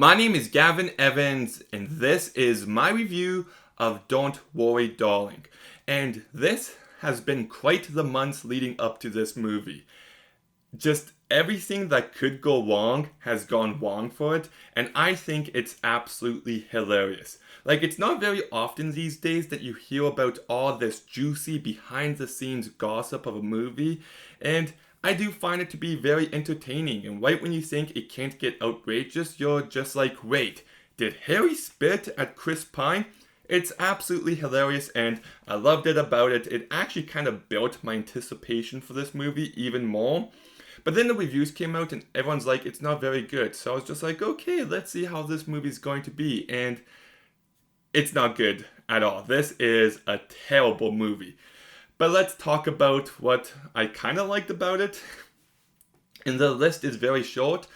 My name is Gavin Evans, and this is my review of Don't Worry Darling. And this has been quite the months leading up to this movie. Just everything that could go wrong has gone wrong for it, and I think it's absolutely hilarious. Like, it's not very often these days that you hear about all this juicy behind the scenes gossip of a movie, and I do find it to be very entertaining. And right when you think it can't get outrageous, you're just like, wait, did Harry spit at Chris Pine? It's absolutely hilarious, and I loved it about it. It actually kind of built my anticipation for this movie even more. But then the reviews came out and everyone's like, it's not very good. So I was just like, okay, let's see how this movie's going to be. And it's not good at all. This is a terrible movie. But let's talk about what I kind of liked about it. And the list is very short,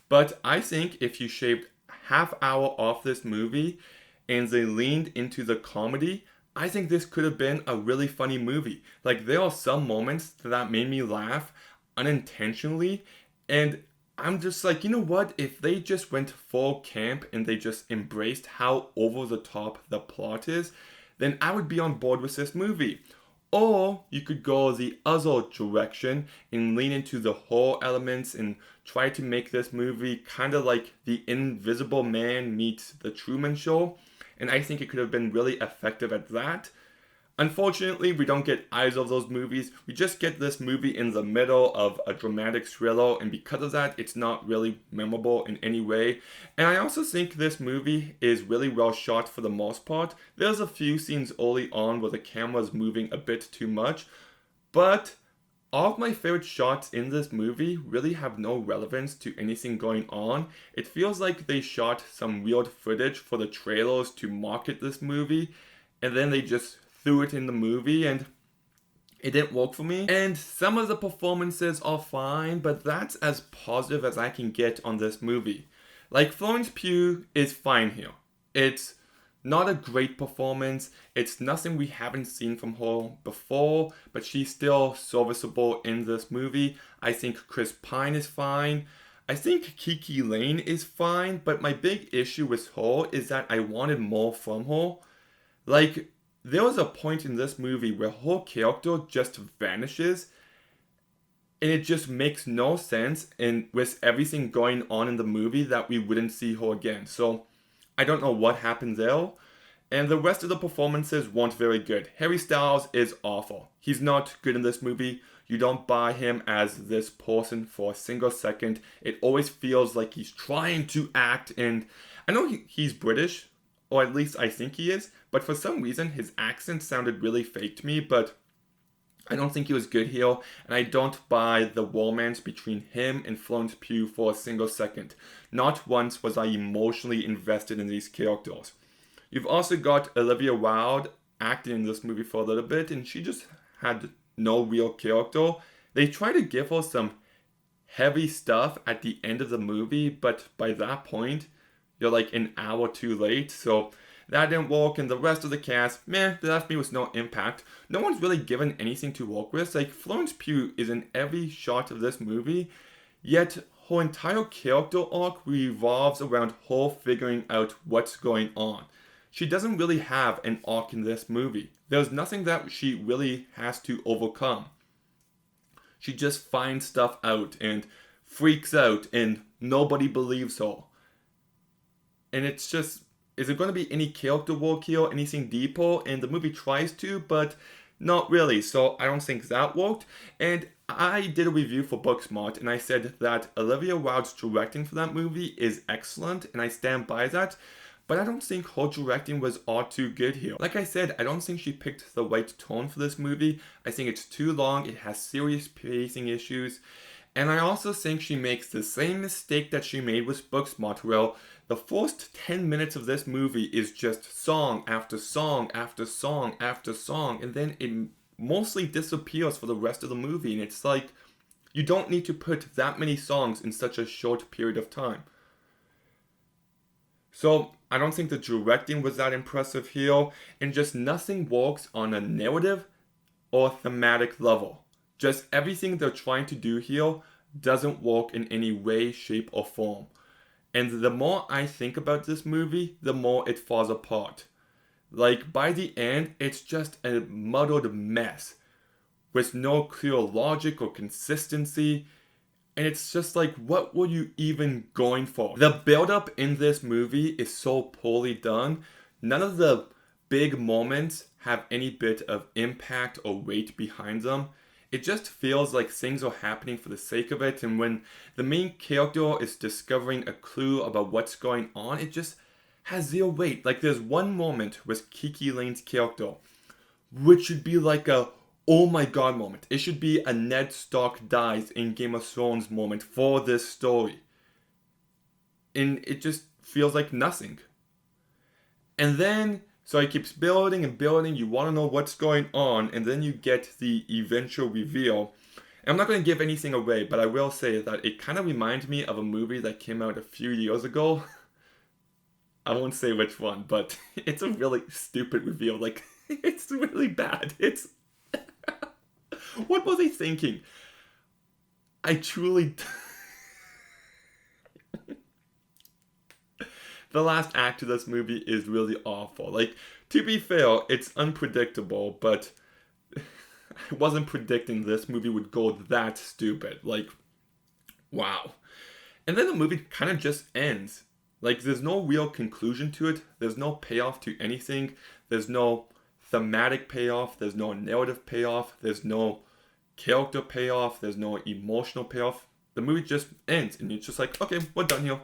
but I think if you shaved half hour off this movie and they leaned into the comedy, I think this could have been a really funny movie. Like, there are some moments that made me laugh unintentionally, and I'm just like, you know what, if they just went full camp and they just embraced how over the top the plot is, then I would be on board with this movie. Or you could go the other direction and lean into the horror elements and try to make this movie kind of like The Invisible Man meets The Truman Show, and I think it could have been really effective at that. Unfortunately, we don't get either of those movies. We just get this movie in the middle of a dramatic thriller, and because of that, it's not really memorable in any way. And I also think this movie is really well shot for the most part. There's a few scenes early on where the camera is moving a bit too much, but all of my favorite shots in this movie really have no relevance to anything going on. It feels like they shot some weird footage for the trailers to market this movie, and then they just threw it in the movie, and it didn't work for me. And some of the performances are fine, but that's as positive as I can get on this movie. Like, Florence Pugh is fine here. It's not a great performance. It's nothing we haven't seen from her before, but she's still serviceable in this movie. I think Chris Pine is fine. I think Kiki Lane is fine, but my big issue with her is that I wanted more from her. Like, there was a point in this movie where her character just vanishes, and it just makes no sense, and with everything going on in the movie that we wouldn't see her again. So I don't know what happened there. And the rest of the performances weren't very good. Harry Styles is awful. He's not good in this movie. You don't buy him as this person for a single second. It always feels like he's trying to act, and I know he's British, or at least I think he is, but for some reason his accent sounded really fake to me, but I don't think he was good here, and I don't buy the romance between him and Florence Pugh for a single second. Not once was I emotionally invested in these characters. You've also got Olivia Wilde acting in this movie for a little bit, and she just had no real character. They try to give her some heavy stuff at the end of the movie, but by that point, you're like an hour too late, so that didn't work. And the rest of the cast, meh, they left me with no impact. No one's really given anything to work with. Like, Florence Pugh is in every shot of this movie, yet her entire character arc revolves around her figuring out what's going on. She doesn't really have an arc in this movie. There's nothing that she really has to overcome. She just finds stuff out and freaks out, and nobody believes her. And it's just, is there going to be any character work here, anything deeper? And the movie tries to, but not really. So I don't think that worked. And I did a review for Booksmart, and I said that Olivia Wilde's directing for that movie is excellent, and I stand by that. But I don't think her directing was all too good here. Like I said, I don't think she picked the right tone for this movie. I think it's too long, it has serious pacing issues. And I also think she makes the same mistake that she made with Booksmart, where the first 10 minutes of this movie is just song after song after song after song, and then it mostly disappears for the rest of the movie, and it's like, you don't need to put that many songs in such a short period of time. So I don't think the directing was that impressive here, and just nothing works on a narrative or thematic level. Just everything they're trying to do here doesn't work in any way, shape, or form. And the more I think about this movie, the more it falls apart. Like, by the end, it's just a muddled mess with no clear logic or consistency. And it's just like, what were you even going for? The build-up in this movie is so poorly done. None of the big moments have any bit of impact or weight behind them. It just feels like things are happening for the sake of it. And when the main character is discovering a clue about what's going on, it just has zero weight. Like, there's one moment with Kiki Lane's character, which should be like a oh my god moment. It should be a Ned Stark dies in Game of Thrones moment for this story. And it just feels like nothing. And then, so it keeps building and building, you want to know what's going on, and then you get the eventual reveal. And I'm not going to give anything away, but I will say that it kind of reminds me of a movie that came out a few years ago. I won't say which one, but it's a really stupid reveal. Like, it's really bad. It's... What was he thinking? I truly... The last act of this movie is really awful. Like, to be fair, it's unpredictable, but I wasn't predicting this movie would go that stupid. Like, wow. And then the movie kind of just ends. Like, there's no real conclusion to it. There's no payoff to anything. There's no thematic payoff. There's no narrative payoff. There's no character payoff. There's no emotional payoff. The movie just ends, and it's just like, okay, we're done here.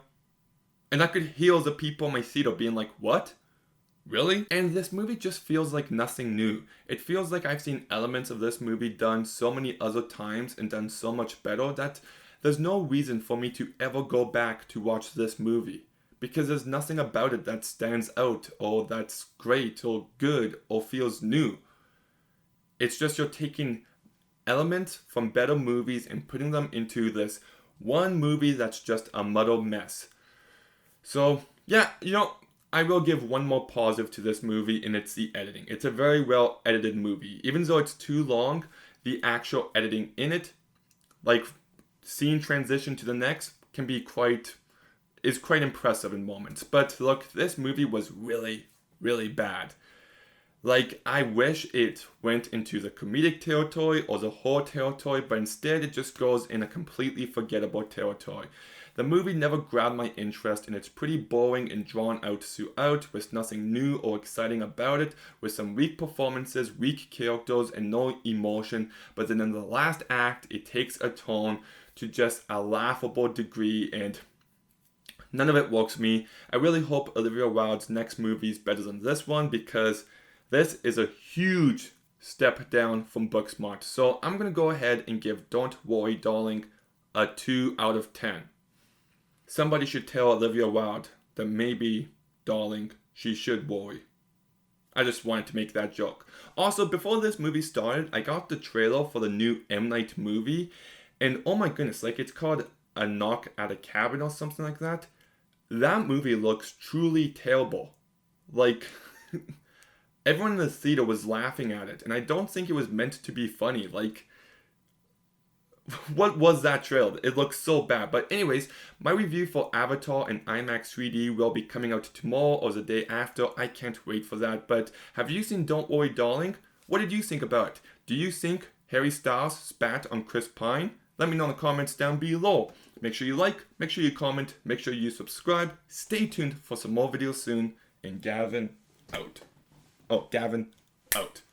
And I could hear the people in my theater being like, what? Really? And this movie just feels like nothing new. It feels like I've seen elements of this movie done so many other times and done so much better that there's no reason for me to ever go back to watch this movie. Because there's nothing about it that stands out or that's great or good or feels new. It's just you're taking elements from better movies and putting them into this one movie that's just a muddled mess. So, yeah, I will give one more positive to this movie, and it's the editing. It's a very well edited movie. Even though it's too long, the actual editing in it, like scene transition to the next, is quite impressive in moments. But look, this movie was really, really bad. Like, I wish it went into the comedic territory or the horror territory, but instead it just goes in a completely forgettable territory. The movie never grabbed my interest, and it's pretty boring and drawn out throughout, with nothing new or exciting about it, with some weak performances, weak characters, and no emotion. But then in the last act, it takes a turn to just a laughable degree, and none of it works for me. I really hope Olivia Wilde's next movie is better than this one, because this is a huge step down from Booksmart. So I'm going to go ahead and give Don't Worry Darling a 2 out of 10. Somebody should tell Olivia Wilde that maybe, darling, she should worry. I just wanted to make that joke. Also, before this movie started, I got the trailer for the new M. Night movie, and oh my goodness, like, it's called A Knock at a Cabin or something like that. That movie looks truly terrible. Like, everyone in the theater was laughing at it, and I don't think it was meant to be funny. Like, what was that trailer? It looks so bad. But anyways, my review for Avatar in IMAX 3D will be coming out tomorrow or the day after. I can't wait for that. But have you seen Don't Worry Darling? What did you think about it? Do you think Harry Styles spat on Chris Pine? Let me know in the comments down below. Make sure you like, make sure you comment, make sure you subscribe. Stay tuned for some more videos soon. And Gavin out. Oh, Gavin out.